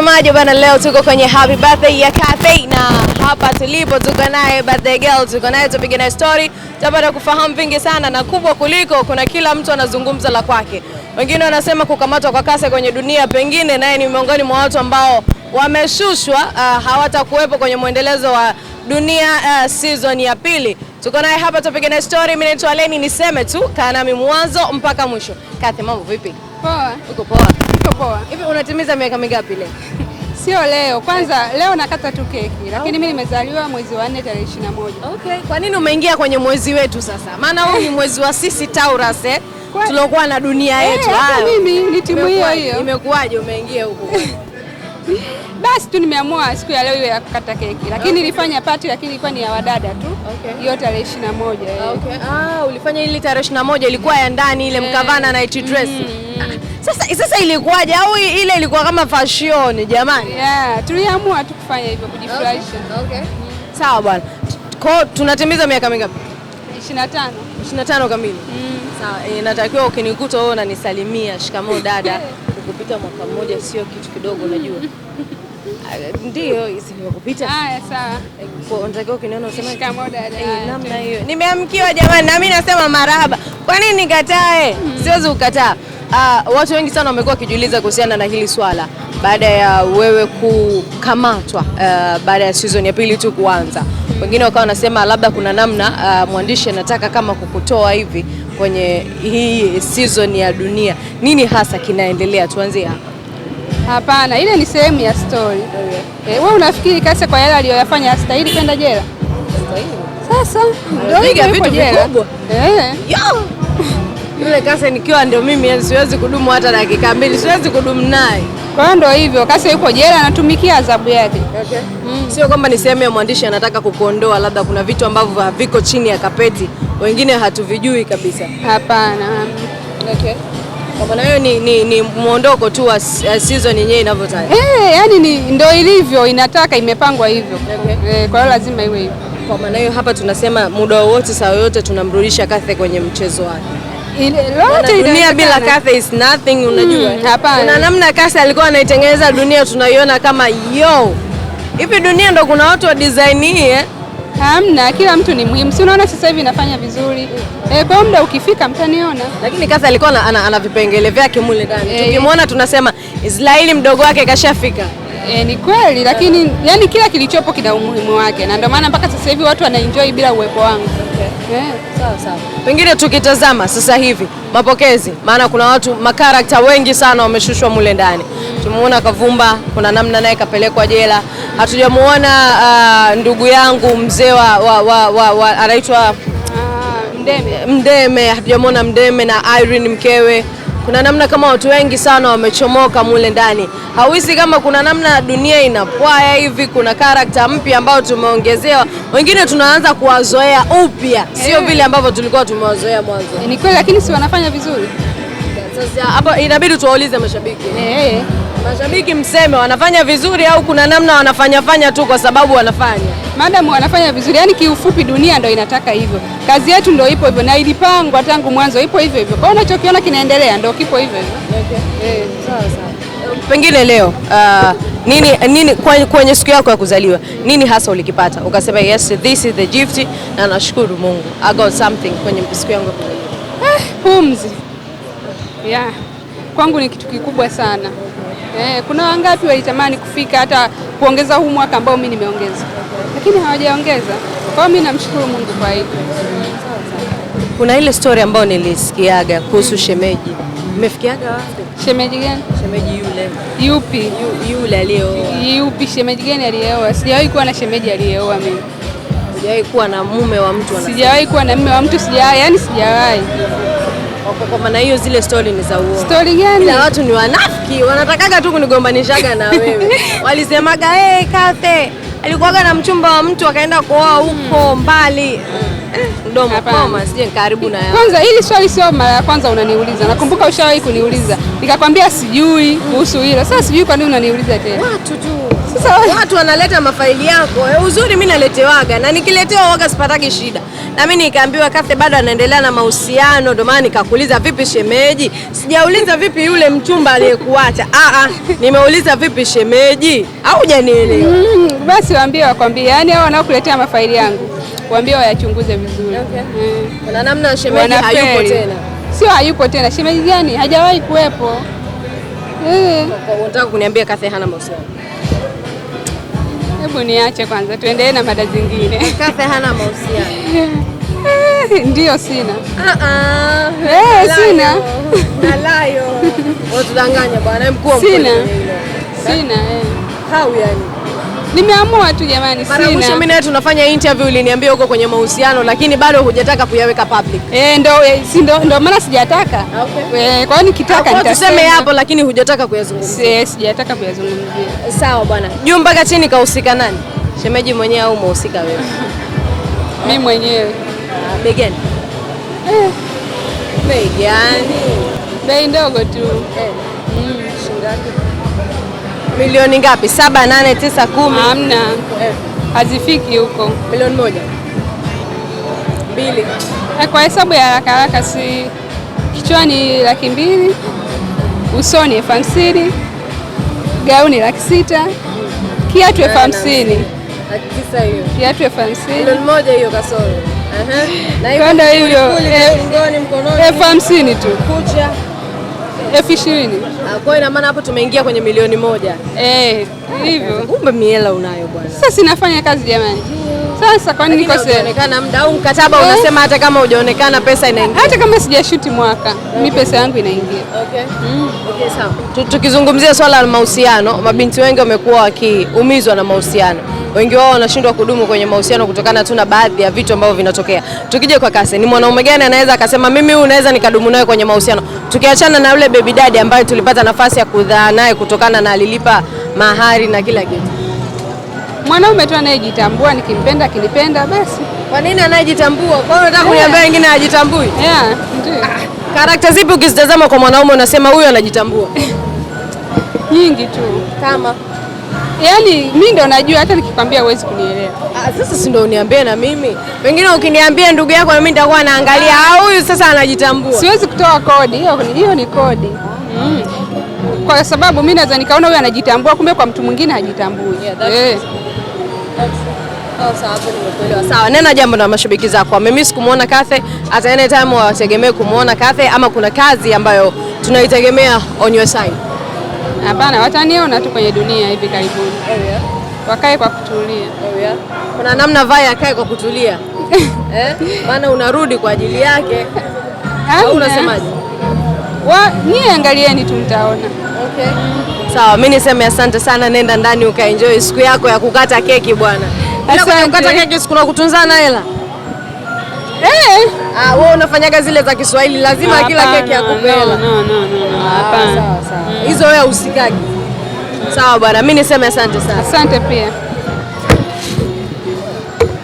Mtazamaji bana, leo tuko kwenye happy birthday ya Kathy na hapa tulipo tuko naye birthday girl, tuko naye tupige naye story, tutapata kufahamu vingi sana na kubwa kuliko kuna kila mtu anazungumza la kwake. Wengine wanasema kukamatwa kwa Kathy kwenye dunia, pengine naye ni miongoni mwa watu ambao wameshushwa, hawatakuwepo kwenye muendelezo wa dunia season ya pili. Tuko naye hapa tupige naye story. Mimi naitwa Leni, niseme tu kaa nami mwanzo mpaka mwisho. Kathy, mambo vipi? Poa. Uko poa? Uko poa. Hivi unatimiza miaka mingapi leo? Sio leo. Kwanza leo nakata tu keki. Lakini mimi nimezaliwa mwezi wa 4 tarehe 21. Okay. Kwa nini umeingia kwenye mwezi wetu sasa? Maana huu ni mwezi wa sisi Taurus tuliokuwa na dunia yetu. Mimi ni timu hiyo hiyo. Imekuwaje umeingia huko? Basi tu nimeamua siku ya leo iwe ya kukata keki. Lakini nilifanya party lakini ilikuwa ni ya wadada tu. Hiyo tarehe 21. Okay. Ulifanya ile tarehe 21 ilikuwa ya ndani ile mkavana night dress. Sasa ilikuwaje au ile ilikuwa kama fashion jamani? Tuliamua tu kufanya hivyo kujifurahisha. Okay. Sawa bwana. Kwa tunatimiza miaka mingapi? 25. 25 kamili. Sawa, natakiwa ukinikuta wewe unanisalimia, shikamoo dada. Kupita mwaka mmoja sio kitu kidogo unajua. Ndio, isikupita. Haya sawa. Kwa unatakiwa ukiniona useme shikamoo dada. Namna hiyo. Nimeamkiwa jamani, na mimi nasema marahaba. Kwa nini nikatae? Siwezi kukataa. Watu wengi sana wamekuwa wakijiuliza kuhusiana na hili swala baada ya wewe kukamatwa baada ya season ya pili tu kuanza. Wengine wakawa wanasema labda kuna namna mwandishi anataka kama kukutoa hivi kwenye hii season ya dunia. Nini hasa kinaendelea? Tuanzie hapa. Hapana, ile ni sehemu ya story. Wewe unafikiri Kathy kwa yale aliyoyafanya astahili kwenda jela? Sasa ndio piga vitu vikubwa. Yule Kathy nikiwa ndio mimi siwezi kudumu hata dakika mbili, siwezi kudumu naye. Kwa hiyo ndio hivyo, Kathy yuko jela anatumikia adhabu yake. Okay. Sio kwamba ni sehemu ya mwandishi anataka kukuondoa, labda kuna vitu ambavyo haviko chini ya kapeti, wengine hatuvijui kabisa. Hapana. Okay. Kwa maana hiyo ni muondoko tu wa season yenyewe inavyotaka. Yani ndio ilivyo, inataka imepangwa hivyo. Okay. Kwa hiyo lazima iwe hivyo. Kwa maana hiyo hapa tunasema muda wote saa yote tunamrudisha Kathy kwenye mchezo wake. Dunia bila Kathy is nothing, unajua. Kuna namna Kathy alikuwa anaitengeneza dunia tunaiona kama hivi dunia ndo kuna watu wa design hii Hamna, kila mtu ni muhimu. Si unaona sasa hivi nafanya vizuri. Kwa muda ukifika mtaniona. Lakini Kathy alikuwa ana vipengele vyake mule ndani. Tukimwona tunasema Israeli mdogo wake kashafika. Ni kweli, lakini yani kila kilichopo kina umuhimu wake na ndio maana mpaka sasa hivi watu wanaenjoy bila uwepo wangu. Sawa. Pengine tukitazama sasa hivi mapokezi, maana kuna watu makarakta wengi sana wameshushwa mule ndani. Tumeona Kavumba, kuna namna naye kapelekwa jela. Hatujamuona ndugu yangu mzee wa anaitwa Mdeme, hatujamuona Mdeme na Irene mkewe. Kuna namna kama watu wengi sana wamechomoka mule ndani. Hauhisi kama kuna namna dunia inapwaya hivi, kuna karakta mpya ambao tumeongezewa. Wengine tunaanza kuwazoea upya, sio vile ambavyo tulikuwa tumewazoea mwanzo. Ni kweli, lakini si wanafanya vizuri. Sasa hapa inabidi tuwaulize mashabiki. Mashabiki mseme wanafanya vizuri au kuna namna wanafanya tu kwa sababu wanafanya. Madam wanafanya vizuri, yani kiufupi dunia ndio inataka hivyo. Kazi yetu ndio ipo hivyo na ilipangwa tangu mwanzo, ipo hivyo hivyo. Kwa unachokiona kinaendelea ndio kipo hivyo hivyo. Sawa. Pengine leo nini kwenye siku yako ya kuzaliwa, nini hasa ulikipata ukasema yes this is the gift na nashukuru Mungu I got something kwenye siku yangu ya kuzaliwa? Pumzi. Kwangu ni kitu kikubwa sana. Kuna wangapi walitamani kufika hata kuongeza huu mwaka ambao mimi nimeongeza, lakini hawajaongeza. Kwa hiyo mimi namshukuru Mungu kwa hilo. Kuna ile story ambayo nilisikiaga kuhusu shemeji. Umefikiaga wapi? Shemeji gani? Shemeji yule. Yupi? Yule aliyeoa. Yupi? Shemeji gani aliyeoa? Sijawahi kuwa na shemeji aliyeoa mimi. Sijawahi kuwa na mume wa mtu anasema. Sijawahi kuwa na mume wa mtu, sijawahi. Kwa maana hiyo zile story ni za uongo. Story gani? Ila watu ni wanafiki, wanatakaga tu kunigombanishaga na wewe. Walisemaga Kathy alikuwaga na mchumba wa mtu akaenda kuoa huko mbali. Mdomo koma, sije karibu na yao. Kwanza hili swali sio mara ya kwanza unaniuliza. Nakumbuka ushawahi kuniuliza. nikakwambia sijui kuhusu hilo. Sasa sijui kwa nini unaniuliza tena? Watu tu. Sasa watu wanaleta mafaili yako. Uzuri mimi naletewaga na nikiletewa waga sipataki shida. Na mimi nikaambiwa Kathe bado anaendelea na mahusiano, ndio maana nikakuuliza vipi shemeji? Sijauliza vipi yule mchumba aliyekuacha. Nimeuliza vipi shemeji? Au hujanielewa? Basi wakwambie, yani hao wanaokuletea mafaili yangu waambie wayachunguze vizuri. Okay. Kuna namna shemeji hayupo tena. Sio hayupo tena. Shemeji gani? Hajawahi kuwepo. Unataka kuniambia Kathe hana mahusiano? Hebu niache kwanza tuendelee na mada zingine. Kathe hana mahusiano? Ndio sina. Sina. Nalayo. Utudanganya bwana mkuu wa mkoa. Sina. Hau yani. Nimeamua tu jamani, sina. Mara mwisho mimi na tunafanya interview uliniambia uko kwenye mahusiano lakini bado hujataka kuyaweka public. Ndio maana sijataka. Okay. Kwa nini nikitaka nitasema. Tuseme hapo lakini hujataka kuyazungumzia. Sijataka kuyazungumzia. Sawa bwana. Juu mpaka chini kahusika nani? Shemeji mwenyewe au mhusika wewe? Mimi mwenyewe. Bei gani? Bei gani? Bei ndogo tu. Shingapi? Milioni ngapi? 7, 8, 9, 10? Hamna. Hazifiki huko. Milioni 1. 2. Kwa hesabu ya haraka si kichwani 200,000, usoni 50,000, gauni 600,000, kiatu 50,000. 9 hiyo. Kiatu 50,000. Milioni 1 hiyo kasoro. Na hiyo 50,000 tu. Kucha 20,000. Kwa ina maana hapo tumeingia kwenye milioni 1. Hivyo. Kumbe miela unayo bwana. Sasa sinafanya kazi jamani. Sasa kwa nini nikose? Unaonekana muda au mkataba unasema hata kama hujaonekana pesa inaingia. Hata kama sijashuti mwaka, mimi pesa yangu inaingia. Okay, sawa. Tukizungumzia swala la mahusiano, mabinti wengi wamekuwa wakiumizwa na mahusiano. Wengi wao wanashindwa kudumu kwenye mahusiano kutokana tu na baadhi ya vitu ambavyo vinatokea. Tukija kwa Kathe, ni mwanaume gani anaweza akasema mimi huyu naweza nikadumu naye kwenye mahusiano? Tukiachana na yule baby daddy ambaye tulipata nafasi ya kudhaa naye kutokana na alilipa mahari na kila kitu. Mwanaume tu anayejitambua, nikimpenda akinipenda basi. Kwa nini anayejitambua? Kwa hiyo unataka kuniambia wengine hajitambui? Ndio. Karakta zipi ukizitazama kwa mwanaume unasema huyu anajitambua? Nyingi tu. Kama yaani mimi ndo najua, hata nikikwambia huwezi kunielewa. Sasa si ndo uniambie na mimi. Pengine ukiniambia ndugu yako na mimi nitakuwa naangalia huyu sasa anajitambua. Siwezi kutoa kodi. Hiyo ni kodi. Kwa sababu mimi naweza nikaona huyu anajitambua kumbe kwa mtu mwingine hajitambui. Sawa, nena jambo na mashabiki zako. Mimi sikumuona Kathe, hata anytime wategemee kumuona Kathe ama kuna kazi ambayo tunaitegemea on your side? Hapana, wataniona tu kwenye dunia hivi karibuni. Wakae kwa kutulia. Kuna namna Vai akae kwa kutulia. Maana unarudi kwa ajili yake. Au unasemaje? Nyie angalieni tu mtaona. Okay. Sawa, mimi niseme asante sana, nenda ndani ukaenjoy siku yako ya kukata keki bwana. Asante. Kukata keki siku na kutunzana hela. Wewe unafanyaga zile za Kiswahili lazima kila keki akupe hela. Hapana. Sawa. Hizo wewe usikage. Sawa bwana, mimi niseme asante sana. Asante pia.